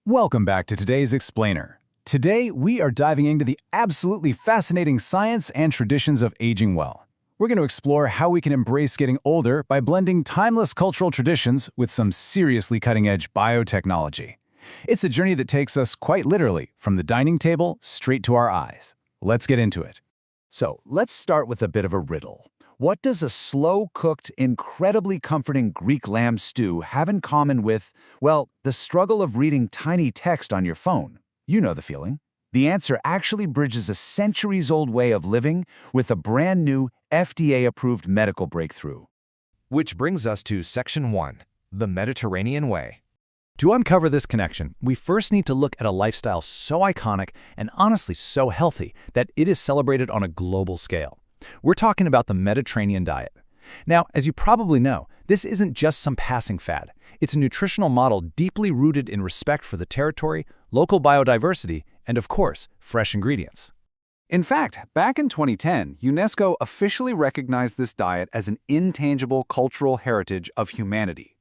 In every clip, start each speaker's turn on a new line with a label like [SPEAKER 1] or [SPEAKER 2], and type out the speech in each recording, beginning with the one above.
[SPEAKER 1] Welcome back to today's Explainer. Today, we are diving into the absolutely fascinating science and traditions of aging well. We're going to explore how we can embrace getting older by blending timeless cultural traditions with some seriously cutting-edge biotechnology. It's a journey that takes us quite literally from the dining table straight to our eyes. Let's get into it.
[SPEAKER 2] So let's start with a bit of a riddle. What does a slow-cooked, incredibly comforting Greek lamb stew have in common with, well, the struggle of reading tiny text on your phone? You know the feeling. The answer actually bridges a centuries-old way of living with a brand new FDA-approved medical breakthrough.
[SPEAKER 3] Which brings us to Section 1, the Mediterranean Way.
[SPEAKER 1] To uncover this connection, we first need to look at a lifestyle so iconic and honestly so healthy that it is celebrated on a global scale. We're talking about the Mediterranean diet. Now, as you probably know, this isn't just some passing fad. It's a nutritional model deeply rooted in respect for the territory, local biodiversity, and of course, fresh ingredients. In fact, back in 2010, UNESCO officially recognized this diet as an intangible cultural heritage of humanity.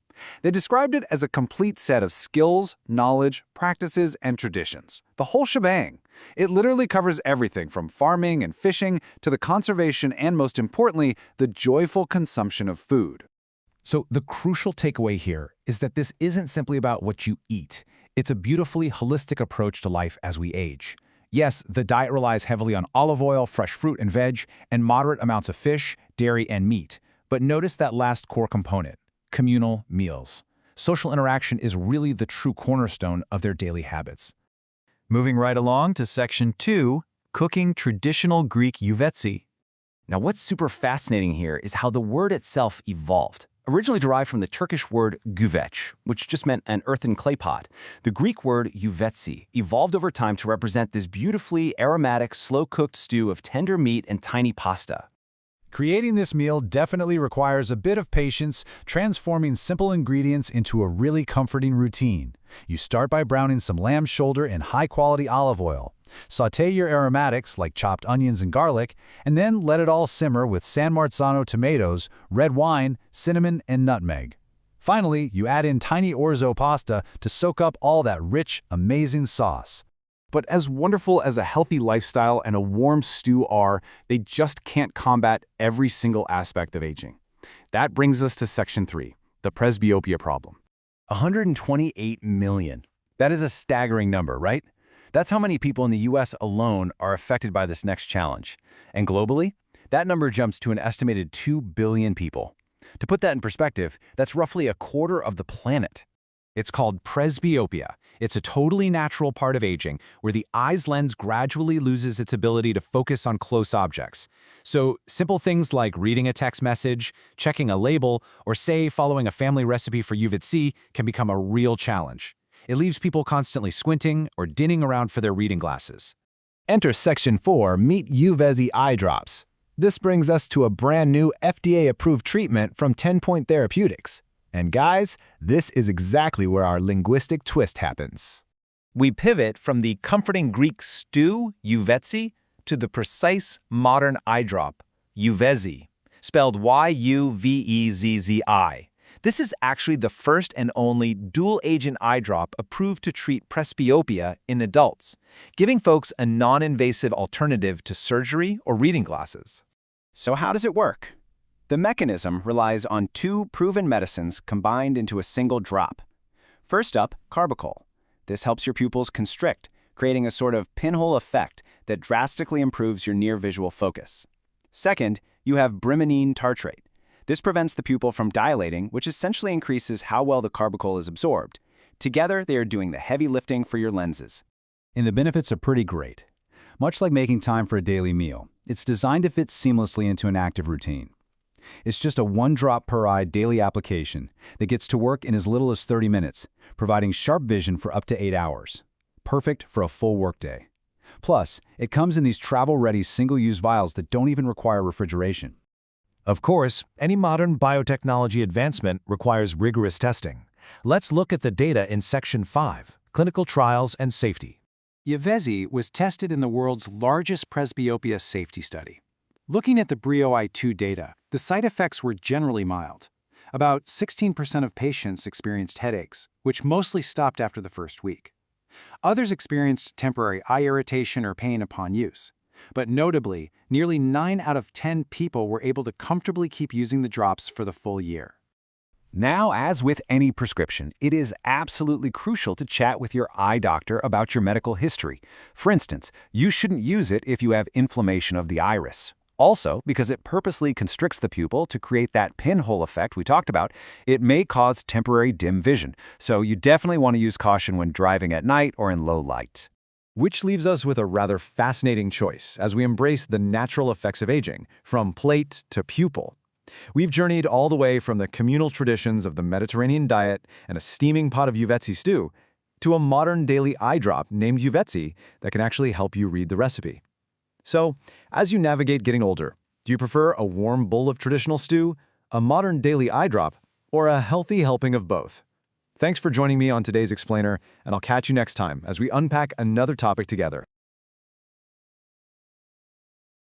[SPEAKER 1] They described it as a complete set of skills, knowledge, practices, and traditions. The whole shebang. It literally covers everything from farming and fishing to the conservation and, most importantly, the joyful consumption of food.
[SPEAKER 4] So the crucial takeaway here is that this isn't simply about what you eat. It's a beautifully holistic approach to life as we age. Yes, the diet relies heavily on olive oil, fresh fruit and veg, and moderate amounts of fish, dairy, and meat. But notice that last core component: communal meals. Social interaction is really the true cornerstone of their daily habits.
[SPEAKER 1] Moving right along to Section 2, Cooking Traditional Greek YUVEZZI.
[SPEAKER 5] Now, what's super fascinating here is how the word itself evolved. Originally derived from the Turkish word güveç, which just meant an earthen clay pot, the Greek word YUVEZZI evolved over time to represent this beautifully aromatic, slow-cooked stew of tender meat and tiny pasta.
[SPEAKER 4] Creating this meal definitely requires a bit of patience, transforming simple ingredients into a really comforting routine. You start by browning some lamb shoulder in high-quality olive oil. Sauté your aromatics like chopped onions and garlic, and then let it all simmer with San Marzano tomatoes, red wine, cinnamon, and nutmeg. Finally, you add in tiny orzo pasta to soak up all that rich, amazing sauce.
[SPEAKER 1] But as wonderful as a healthy lifestyle and a warm stew are, they just can't combat every single aspect of aging. That brings us to Section 3, the presbyopia problem.
[SPEAKER 5] 128 million. That is a staggering number, right? That's how many people in the US alone are affected by this next challenge. And globally, that number jumps to an estimated 2 billion people. To put that in perspective, that's roughly a quarter of the planet.
[SPEAKER 4] It's called presbyopia. It's a totally natural part of aging where the eye's lens gradually loses its ability to focus on close objects. So simple things like reading a text message, checking a label, or say following a family recipe for YUVEZZI can become a real challenge. It leaves people constantly squinting or dinning around for their reading glasses.
[SPEAKER 6] Enter Section 4, Meet YUVEZZI Eye Drops. This brings us to a brand new FDA-approved treatment from 10 Point Therapeutics. And guys, this is exactly where our linguistic twist happens.
[SPEAKER 3] We pivot from the comforting Greek stew, YUVEZZI, to the precise modern eye drop, YUVEZZI, spelled Y-U-V-E-Z-Z-I. This is actually the first and only dual-agent eye drop approved to treat presbyopia in adults, giving folks a non-invasive alternative to surgery or reading glasses.
[SPEAKER 5] So how does it work? The mechanism relies on two proven medicines combined into a single drop. First up, carbachol. This helps your pupils constrict, creating a sort of pinhole effect that drastically improves your near-visual focus. Second, you have brimonene tartrate. This prevents the pupil from dilating, which essentially increases how well the carbachol is absorbed. Together, they are doing the heavy lifting for your lenses.
[SPEAKER 1] And the benefits are pretty great. Much like making time for a daily meal, it's designed to fit seamlessly into an active routine. It's just a one-drop per eye daily application that gets to work in as little as 30 minutes, providing sharp vision for up to 8 hours. Perfect for a full workday. Plus, it comes in these travel-ready single-use vials that don't even require refrigeration.
[SPEAKER 4] Of course, any modern biotechnology advancement requires rigorous testing. Let's look at the data in Section 5, Clinical Trials and Safety.
[SPEAKER 7] YUVEZZI was tested in the world's largest presbyopia safety study. Looking at the BRIO-I2 data, the side effects were generally mild. About 16% of patients experienced headaches, which mostly stopped after the first week. Others experienced temporary eye irritation or pain upon use. But notably, nearly 9 out of 10 people were able to comfortably keep using the drops for the full year.
[SPEAKER 1] Now, as with any prescription, it is absolutely crucial to chat with your eye doctor about your medical history. For instance, you shouldn't use it if you have inflammation of the iris. Also, because it purposely constricts the pupil to create that pinhole effect we talked about, it may cause temporary dim vision, so you definitely want to use caution when driving at night or in low light.
[SPEAKER 3] Which leaves us with a rather fascinating choice as we embrace the natural effects of aging, from plate to pupil. We've journeyed all the way from the communal traditions of the Mediterranean diet and a steaming pot of YUVEZZI stew to a modern daily eye drop named YUVEZZI that can actually help you read the recipe. So, as you navigate getting older, do you prefer a warm bowl of traditional stew, a modern daily eye drop, or a healthy helping of both? Thanks for joining me on today's Explainer, and I'll catch you next time as we unpack another topic together.